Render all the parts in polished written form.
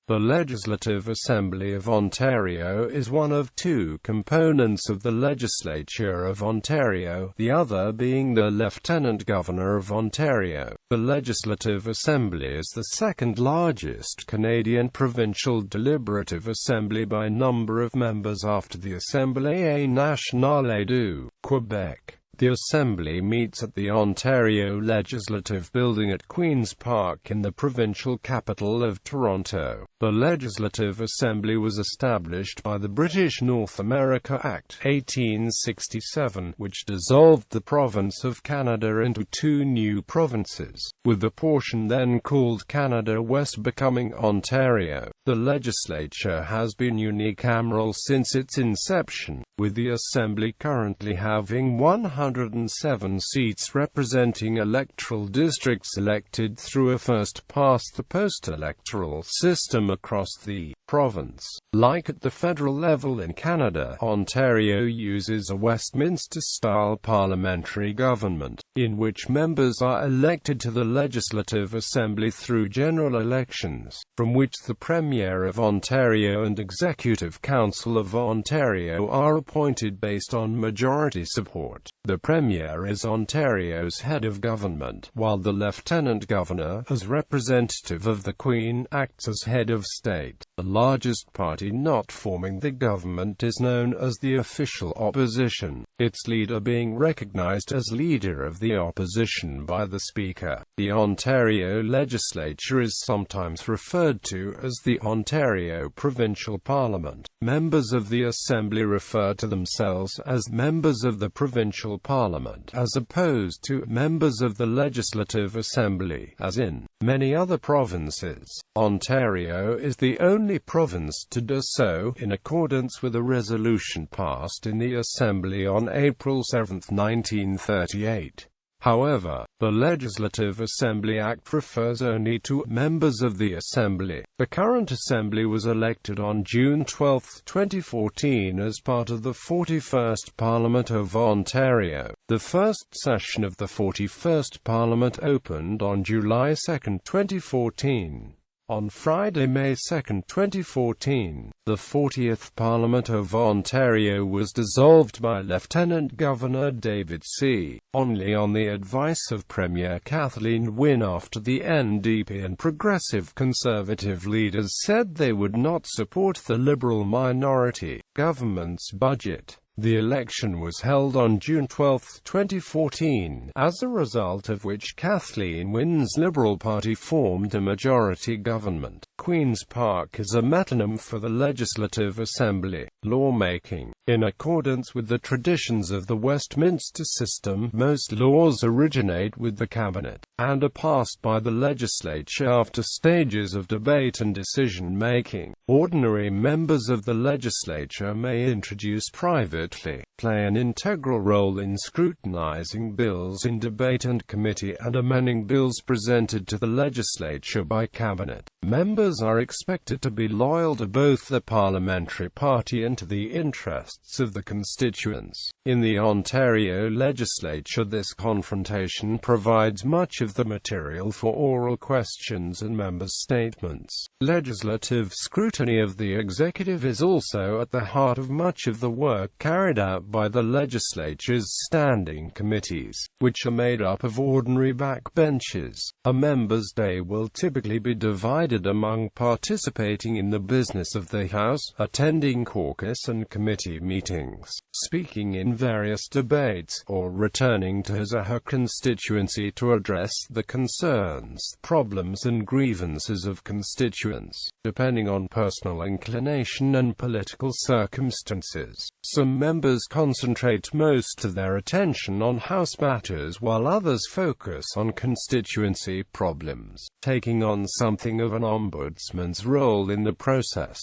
The Legislative Assembly of Ontario is one of two components of the Legislature of Ontario, the other being the Lieutenant Governor of Ontario. The Legislative Assembly is the second largest Canadian provincial deliberative assembly by number of members after the Assemblée nationale Québec. The Assembly meets at the Ontario Legislative Building at Queen's Park in the provincial capital of Toronto. The Legislative Assembly was established by the British North America Act 1867, which dissolved the province of Canada into two new provinces, with the portion then called Canada West becoming Ontario. The legislature has been unicameral since its inception, with the Assembly currently having 107 seats representing electoral districts elected through a first-past-the-post electoral system across the province. Like at the federal level in Canada, Ontario uses a Westminster-style parliamentary government, in which members are elected to the Legislative Assembly through general elections, from which the Premier of Ontario and Executive Council of Ontario are appointed based on majority support. The Premier is Ontario's head of government, while the Lieutenant Governor, as representative of the Queen, acts as head of state. The largest party not forming the government is known as the official opposition, its leader being recognized as leader of the opposition by the Speaker. The Ontario legislature is sometimes referred to as the Ontario Provincial Parliament. Members of the Assembly refer to themselves as members of the Provincial Parliament, as opposed to members of the Legislative Assembly, as in many other provinces. Ontario is the only province to do so, in accordance with a resolution passed in the Assembly on April 7, 1938. However, the Legislative Assembly Act refers only to members of the Assembly. The current Assembly was elected on June 12, 2014 as part of the 41st Parliament of Ontario. The first session of the 41st Parliament opened on July 2, 2014. On Friday, May 2, 2014, the 40th Parliament of Ontario was dissolved by Lieutenant Governor David C. Only on the advice of Premier Kathleen Wynne after the NDP and Progressive Conservative leaders said they would not support the Liberal minority government's budget. The election was held on June 12, 2014, as a result of which Kathleen Wynne's Liberal Party formed a majority government. Queen's Park is a metonym for the Legislative Assembly. Lawmaking. In accordance with the traditions of the Westminster system, most laws originate with the Cabinet, and are passed by the legislature after stages of debate and decision-making. Ordinary members of the legislature may introduce privately, play an integral role in scrutinizing bills in debate and committee and amending bills presented to the legislature by Cabinet. Members are expected to be loyal to both the parliamentary party and to the interests of the constituents. In the Ontario legislature, this confrontation provides much of the material for oral questions and members' statements. Legislative scrutiny of the executive is also at the heart of much of the work carried out by the legislature's standing committees, which are made up of ordinary backbenchers. A member's day will typically be divided among participating in the business of the House, attending caucus and committee meetings, speaking in various debates, or returning to his or her constituency to address the concerns, problems and grievances of constituents, depending on personal inclination and political circumstances. Some members concentrate most of their attention on House matters while others focus on constituency problems, taking on something of an ombudsman's role in the process.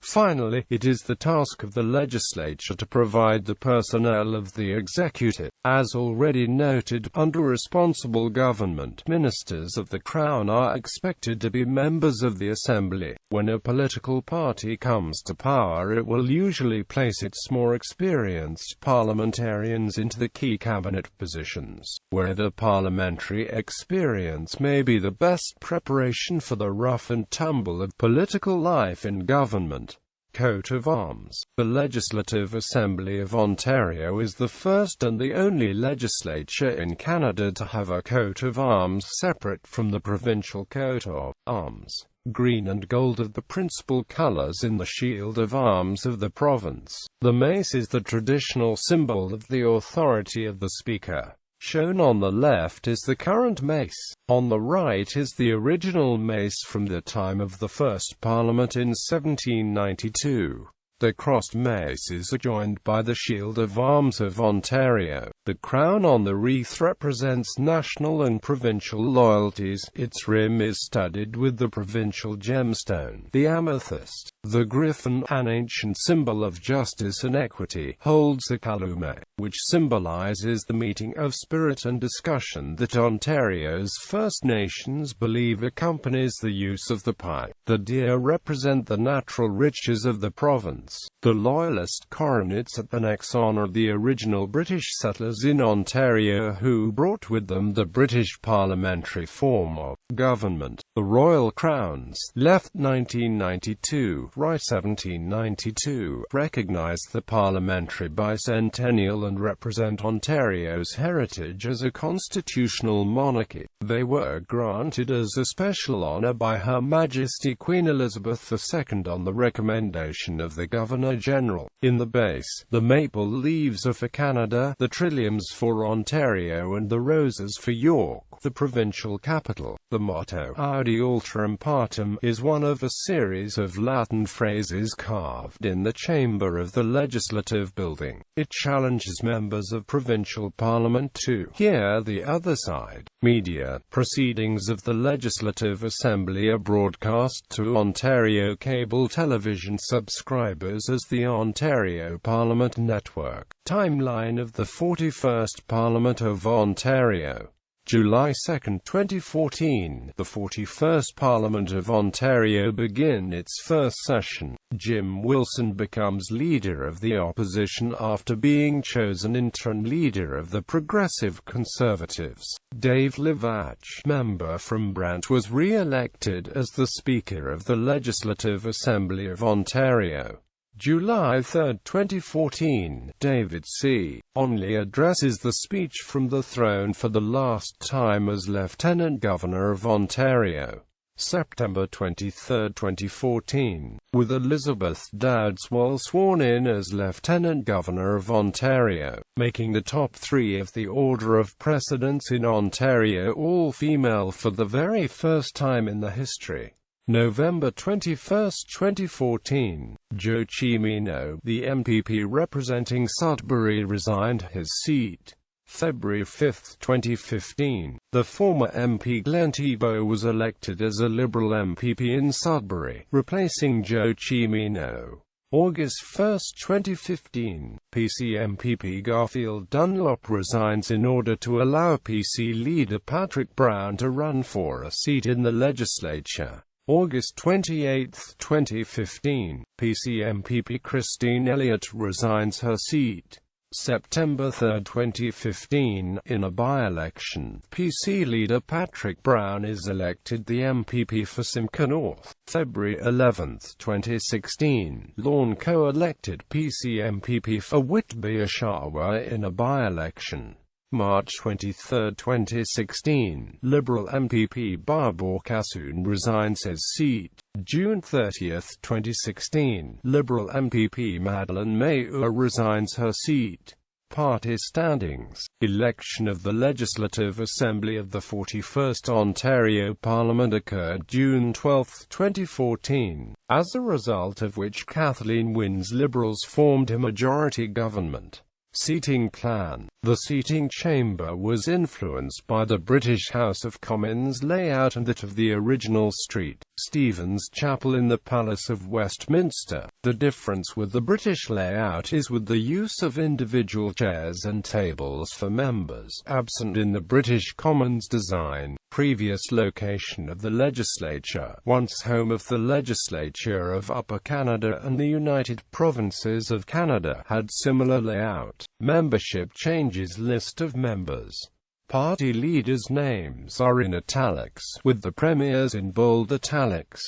Finally, it is the task of the legislature to provide the personnel of the executive. As already noted, under responsible government, ministers of the Crown are expected to be members of the Assembly. When a political party comes to power, it will usually place its more experienced parliamentarians into the key cabinet positions, where the parliamentary experience may be the best preparation for the rough and tumble of political life in government. Coat of Arms. The Legislative Assembly of Ontario is the first and the only legislature in Canada to have a coat of arms separate from the provincial coat of arms. Green and gold are the principal colors in the shield of arms of the province. The mace is the traditional symbol of the authority of the Speaker. Shown on the left is the current mace. On the right is the original mace from the time of the first Parliament in 1792. The crossed mace is adjoined by the Shield of Arms of Ontario. The crown on the wreath represents national and provincial loyalties. Its rim is studded with the provincial gemstone, the amethyst. The griffin, an ancient symbol of justice and equity, holds the calumet, which symbolizes the meeting of spirit and discussion that Ontario's First Nations believe accompanies the use of the pipe. The deer represent the natural riches of the province. The Loyalist coronets at the necks honor the original British settlers in Ontario who brought with them the British parliamentary form of government. The Royal Crowns, left 1992, right 1792, recognize the parliamentary bicentennial and represent Ontario's heritage as a constitutional monarchy. They were granted as a special honor by Her Majesty Queen Elizabeth II on the recommendation of the Governor-General. In the base, the maple leaves are for Canada, the trilliums for Ontario and the roses for York, the provincial capital. The motto, Audi Alterum Partem, is one of a series of Latin phrases carved in the chamber of the Legislative Building. It challenges members of provincial parliament to hear the other side. Media. Proceedings of the Legislative Assembly are broadcast to Ontario cable television subscribers as the Ontario Parliament Network. Timeline of the 41st Parliament of Ontario. July 2, 2014, the 41st Parliament of Ontario begin its first session. Jim Wilson becomes Leader of the Opposition after being chosen interim Leader of the Progressive Conservatives. Dave Livach, member from Brant, was re-elected as the Speaker of the Legislative Assembly of Ontario. July 3, 2014, David C. Onley addresses the speech from the throne for the last time as Lieutenant Governor of Ontario. September 23, 2014, with Elizabeth Dowdeswell sworn in as Lieutenant Governor of Ontario, making the top three of the order of precedence in Ontario all female for the very first time in the history. November 21, 2014, Joe Cimino, the MPP representing Sudbury, resigned his seat. February 5, 2015, the former MP Glenn Thibeault was elected as a Liberal MPP in Sudbury, replacing Joe Cimino. August 1, 2015, PC MPP Garfield Dunlop resigns in order to allow PC leader Patrick Brown to run for a seat in the legislature. August 28, 2015, PC MPP Christine Elliott resigns her seat. September 3, 2015, in a by-election, PC leader Patrick Brown is elected the MPP for Simcoe North. February 11, 2016, Lorne co-elected PC MPP for Whitby-Oshawa in a by-election. March 23, 2016, Liberal MPP Barbara Cassoon resigns his seat. June 30, 2016, Liberal MPP Madeleine Maheu resigns her seat. Party standings. Election of the Legislative Assembly of the 41st Ontario Parliament occurred June 12, 2014, as a result of which Kathleen Wynne's Liberals formed a majority government. Seating plan. The seating chamber was influenced by the British House of Commons layout and that of the original St. Stephen's Chapel in the Palace of Westminster. The difference with the British layout is with the use of individual chairs and tables for members, absent in the British Commons design. Previous location of the legislature, once home of the Legislature of Upper Canada and the United Provinces of Canada, had similar layout. Membership changes. List of members. Party leaders' names are in italics, with the premiers in bold italics.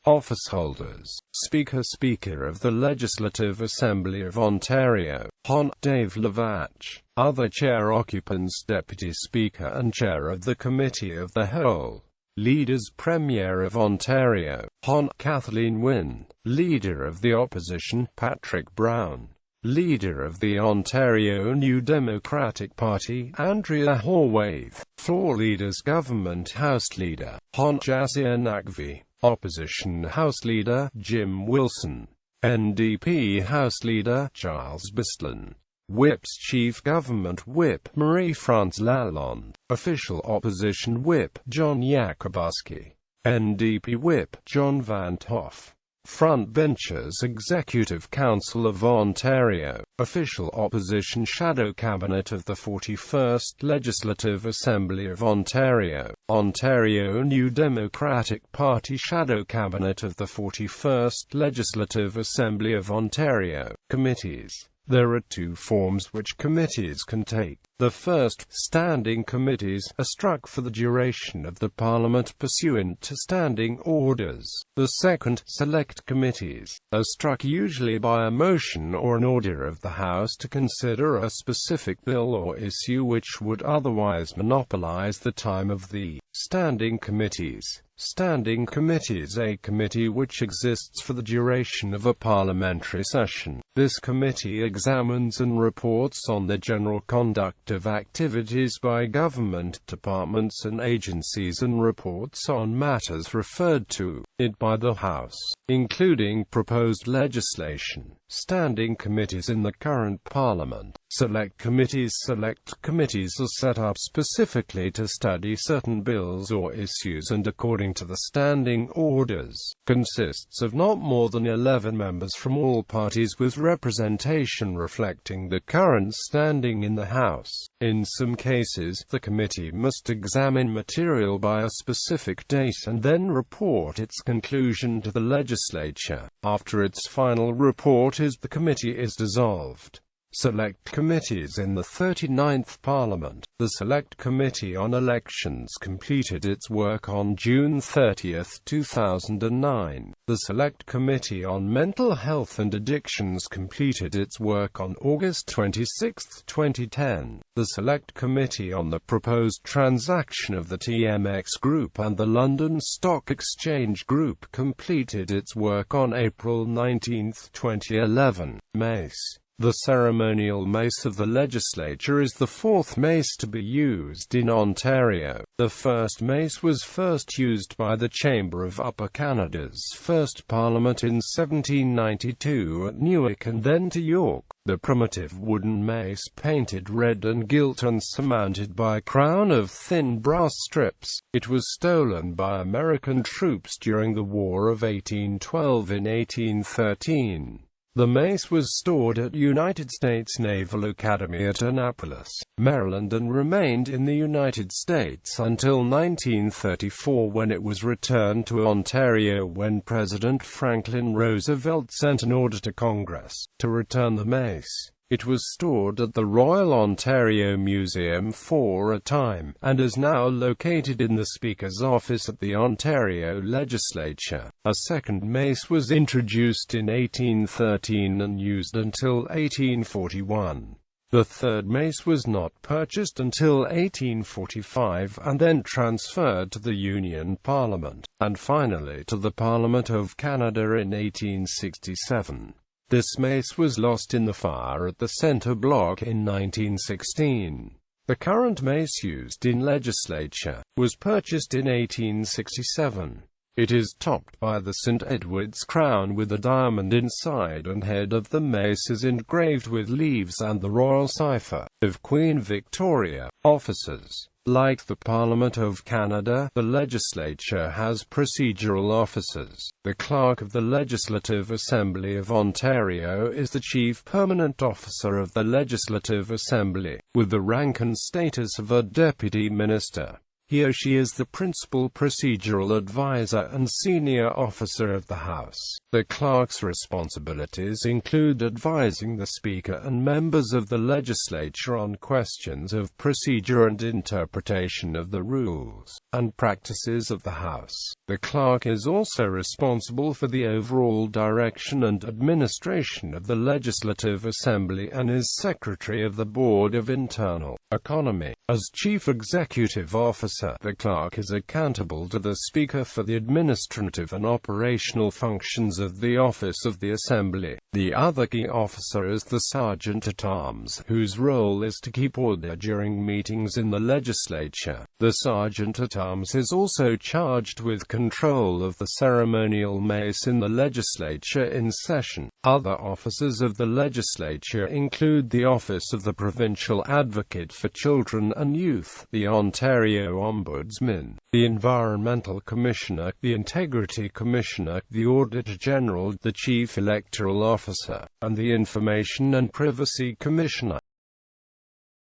Officeholders. Speaker of the Legislative Assembly of Ontario, Hon. Dave Lavach. Other chair occupants: Deputy Speaker and Chair of the Committee of the Whole. Leaders: Premier of Ontario, Hon. Kathleen Wynne. Leader of the Opposition, Patrick Brown. Leader of the Ontario New Democratic Party, Andrea Horwath. Floor Leaders: Government House Leader, Hon. Jasia Naqvi. Opposition House Leader, Jim Wilson. NDP House Leader, Giles Bistlin. Whips: Chief Government Whip, Marie-France Lalonde. Official Opposition Whip, John Yakubuski. NDP Whip, John Van Toff. Frontbenchers: Executive Council of Ontario. Official Opposition Shadow Cabinet of the 41st Legislative Assembly of Ontario. Ontario New Democratic Party Shadow Cabinet of the 41st Legislative Assembly of Ontario. Committees. There are two forms which committees can take. The first, standing committees, are struck for the duration of the Parliament pursuant to standing orders. The second, select committees, are struck usually by a motion or an order of the House to consider a specific bill or issue which would otherwise monopolize the time of the standing committees. Standing committees: a committee which exists for the duration of a parliamentary session. This committee examines and reports on the general conduct of activities by government departments and agencies and reports on matters referred to it by the House, including proposed legislation. Standing committees in the current Parliament. Select committees are set up specifically to study certain bills or issues and, according to the standing orders, consists of not more than 11 members from all parties with representation reflecting the current standing in the House. In some cases, the committee must examine material by a specific date and then report its conclusion to the legislature. After its final report, the committee is dissolved. Select committees in the 39th Parliament. The Select Committee on Elections completed its work on June 30, 2009. The Select Committee on Mental Health and Addictions completed its work on August 26, 2010. The Select Committee on the proposed transaction of the TMX Group and the London Stock Exchange Group completed its work on April 19, 2011. Mace. The ceremonial mace of the legislature is the fourth mace to be used in Ontario. The first mace was first used by the Chamber of Upper Canada's first Parliament in 1792 at Newark and then to York. The primitive wooden mace, painted red and gilt and surmounted by a crown of thin brass strips. It was stolen by American troops during the War of 1812 in 1813. The mace was stored at United States Naval Academy at Annapolis, Maryland, and remained in the United States until 1934 when it was returned to Ontario when President Franklin Roosevelt sent an order to Congress to return the mace. It was stored at the Royal Ontario Museum for a time, and is now located in the Speaker's office at the Ontario Legislature. A second mace was introduced in 1813 and used until 1841. The third mace was not purchased until 1845 and then transferred to the Union Parliament, and finally to the Parliament of Canada in 1867. This mace was lost in the fire at the Centre Block in 1916. The current mace used in legislature was purchased in 1867. It is topped by the St. Edward's crown with a diamond inside, and head of the mace is engraved with leaves and the royal cipher of Queen Victoria. Offices. Like the Parliament of Canada, the legislature has procedural offices. The Clerk of the Legislative Assembly of Ontario is the chief permanent officer of the Legislative Assembly, with the rank and status of a deputy minister. He or she is the principal procedural advisor and senior officer of the House. The clerk's responsibilities include advising the Speaker and members of the legislature on questions of procedure and interpretation of the rules and practices of the House. The clerk is also responsible for the overall direction and administration of the Legislative Assembly and is Secretary of the Board of Internal Economy. As Chief Executive Officer, the clerk is accountable to the Speaker for the administrative and operational functions of the office of the Assembly. The other key officer is the Sergeant-at-Arms, whose role is to keep order during meetings in the legislature. The Sergeant-at-Arms is also charged with control of the ceremonial mace in the legislature in session. Other offices of the legislature include the Office of the Provincial Advocate for Children and Youth, the Ontario Ombudsman, the Environmental Commissioner, the Integrity Commissioner, the Auditor General, the Chief Electoral Officer, and the Information and Privacy Commissioner.